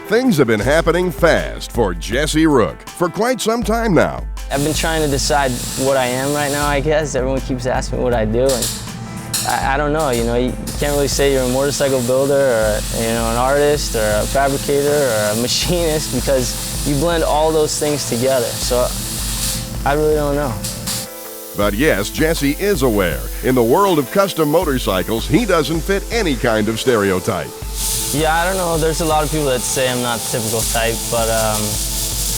Things have been happening fast for Jesse Rooke for quite some time now. I've been trying to decide what I am right now, I guess. Everyone keeps asking me what I do, and I don't know, you can't really say you're a motorcycle builder or, an artist or a fabricator or a machinist because you blend all those things together. So I really don't know. But yes, Jesse is aware. In the world of custom motorcycles, he doesn't fit any kind of stereotype. Yeah, I don't know. There's a lot of people that say I'm not the typical type, but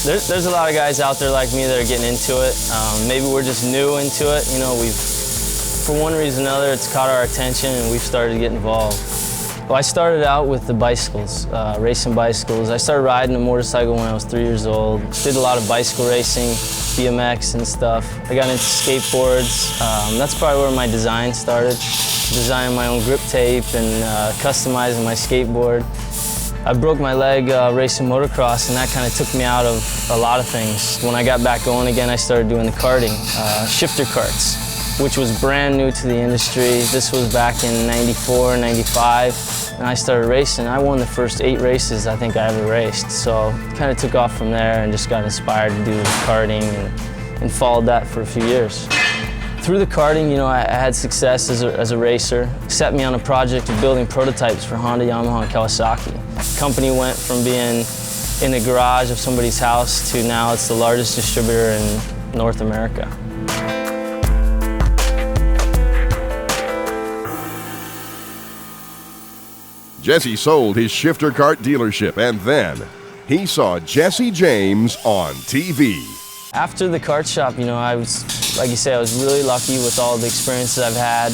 there's a lot of guys out there like me that are getting into it. Maybe we're just new into it. For one reason or another, it's caught our attention and we've started to get involved. Well, I started out with the bicycles, racing bicycles. I started riding a motorcycle when I was 3 years old. Did a lot of bicycle racing, BMX and stuff. I got into skateboards. That's probably where my design started. Designing my own grip tape and customizing my skateboard. I broke my leg racing motocross, and that kind of took me out of a lot of things. When I got back going again, I started doing the karting, shifter karts, which was brand new to the industry. This was back in '94, '95, and I started racing. I won the first 8 races I think I ever raced, so it kind of took off from there and just got inspired to do karting and followed that for a few years. Through the karting, I had success as a racer. Set me on a project of building prototypes for Honda, Yamaha, and Kawasaki. The company went from being in the garage of somebody's house to now it's the largest distributor in North America. Jesse sold his shifter cart dealership, and then he saw Jesse James on TV. After the kart shop, I was, like you say, I was really lucky with all the experiences I've had.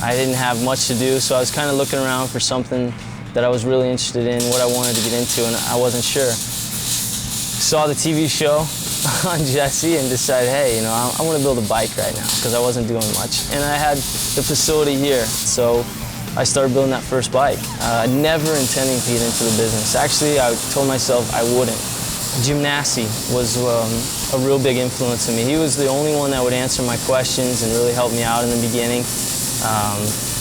I didn't have much to do, so I was kind of looking around for something that I was really interested in, what I wanted to get into, and I wasn't sure. Saw the TV show on Jesse and decided, hey, I want to build a bike right now because I wasn't doing much. And I had the facility here, so I started building that first bike. Never intending to get into the business. Actually, I told myself I wouldn't. Jim Nassy was a real big influence on me. He was the only one that would answer my questions and really help me out in the beginning.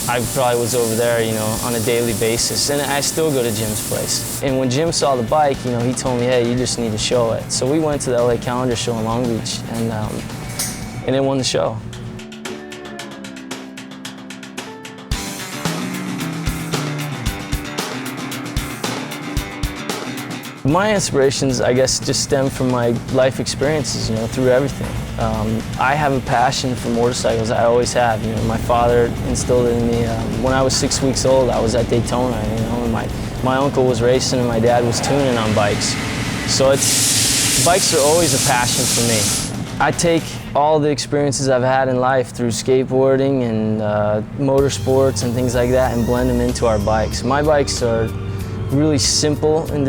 I probably was over there, on a daily basis, and I still go to Jim's place. And when Jim saw the bike, he told me, hey, you just need to show it. So we went to the LA Calendar show in Long Beach, and it won the show. My inspirations, I guess, just stem from my life experiences, through everything. I have a passion for motorcycles. I always have. My father instilled it in me. When I was 6 weeks old, I was at Daytona, and my uncle was racing and my dad was tuning on bikes. So bikes are always a passion for me. I take all the experiences I've had in life through skateboarding and motorsports and things like that and blend them into our bikes. My bikes are really simple in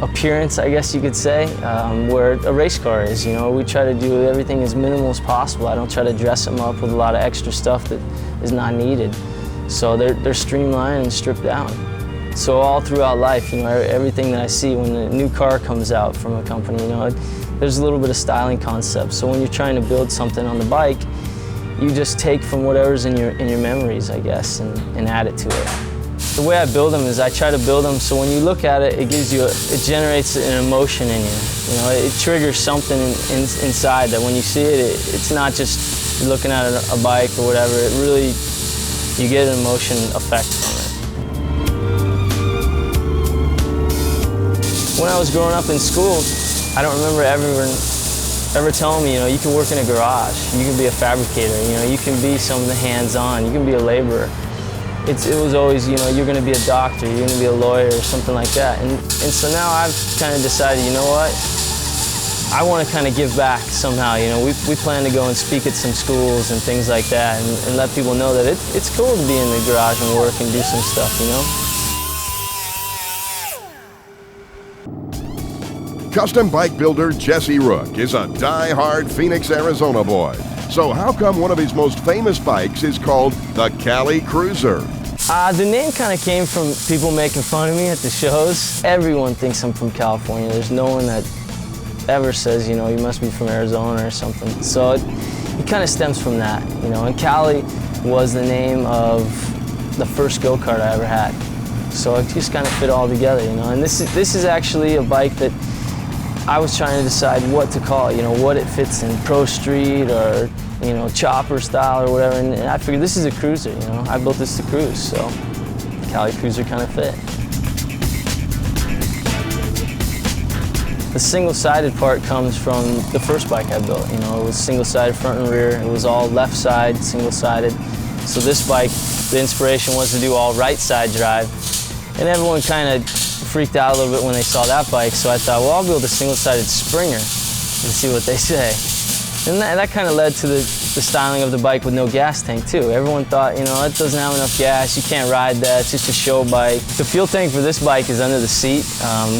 appearance, I guess you could say, where a race car is. We try to do everything as minimal as possible. I don't try to dress them up with a lot of extra stuff that is not needed. So they're streamlined and stripped down. So all throughout life, everything that I see when a new car comes out from a company, there's a little bit of styling concept. So when you're trying to build something on the bike, you just take from whatever's in your memories, I guess, and add it to it. The way I build them is I try to build them so when you look at it, it generates an emotion in you. It triggers something inside that when you see it, it's not just looking at a bike or whatever. It really, you get an emotion effect from it. When I was growing up in school, I don't remember ever telling me, you can work in a garage, you can be a fabricator, you can be something hands-on, you can be a laborer. It was always, you're going to be a doctor, you're going to be a lawyer or something like that. And so now I've kind of decided, you know what? I want to kind of give back somehow. We plan to go and speak at some schools and things like that and let people know that it's cool to be in the garage and work and do some stuff, Custom bike builder Jesse Rooke is a die-hard Phoenix, Arizona boy. So how come one of his most famous bikes is called the Kali-Kruiser? The name kind of came from people making fun of me at the shows. Everyone thinks I'm from California. There's no one that ever says, you must be from Arizona or something. So it kind of stems from that, And Kali was the name of the first go-kart I ever had. So it just kind of fit all together, you know. And this is actually a bike that I was trying to decide what to call it, you know, what it fits in, Pro Street or, you know, chopper style or whatever. And I figured this is a cruiser, you know. I built this to cruise, so Kali-Kruiser kind of fit. The single-sided part comes from the first bike I built. You know, it was single-sided front and rear. It was all left side, single-sided. So this bike, the inspiration was to do all right-side drive. And everyone kind of freaked out a little bit when they saw that bike. So I thought, well, I'll build a single-sided Springer and see what they say. And that kind of led to the styling of the bike with no gas tank too. Everyone thought, you know, it doesn't have enough gas, you can't ride that, it's just a show bike. The fuel tank for this bike is under the seat,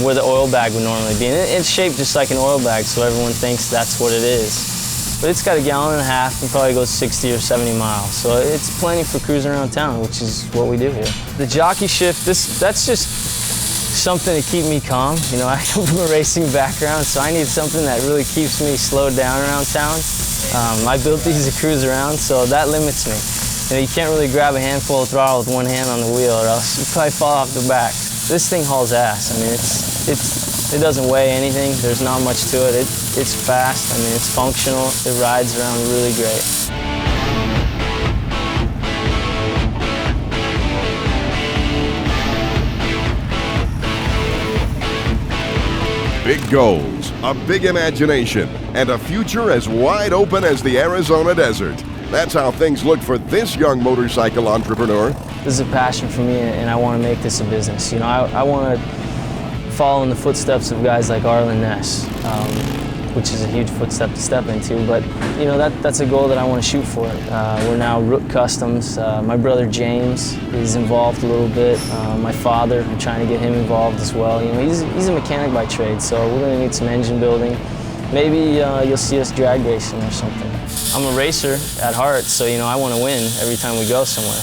where the oil bag would normally be. And it's shaped just like an oil bag, so everyone thinks that's what it is. But it's got 1.5 gallons and probably goes 60 or 70 miles. So it's plenty for cruising around town, which is what we do here. The jockey shift, that's just something to keep me calm. You know, I come from a racing background, so I need something that really keeps me slowed down around town. I built these to cruise around, so that limits me. You know, you can't really grab a handful of throttle with one hand on the wheel, or else you probably fall off the back. This thing hauls ass. I mean, it doesn't weigh anything. There's not much to it. It's fast. I mean, it's functional. It rides around really great. Big goals, a big imagination, and a future as wide open as the Arizona desert. That's how things look for this young motorcycle entrepreneur. This is a passion for me, and I want to make this a business. You know, I want to follow in the footsteps of guys like Arlen Ness, which is a huge footstep to step into. But you know, that's a goal that I want to shoot for. We're now Rooke Customs. My brother James is involved a little bit. My father, I'm trying to get him involved as well. You know, he's a mechanic by trade, so we're going to need some engine building. Maybe you'll see us drag racing or something. I'm a racer at heart, so you know, I want to win every time we go somewhere.